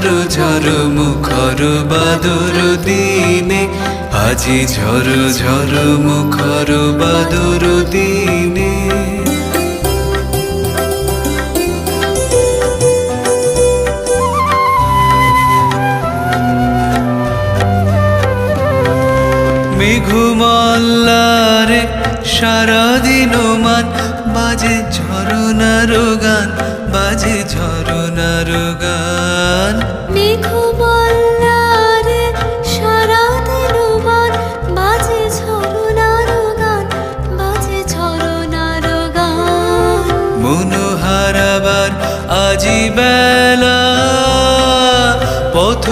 ঝরো ঝরো মুখর বাদর দিনে, আজি ঝরো ঝরো মুখর বাদর দিনে। মেঘমল্লারে সারাদিন মান বাজে ঝরনার গান, বাজে ঝরনার গান। মেঘমল্লারে সারাদিন মান বাজে ঝরনার গান, বাজে ঝরনার গান। মনোহারাবার আজি বেলা পথ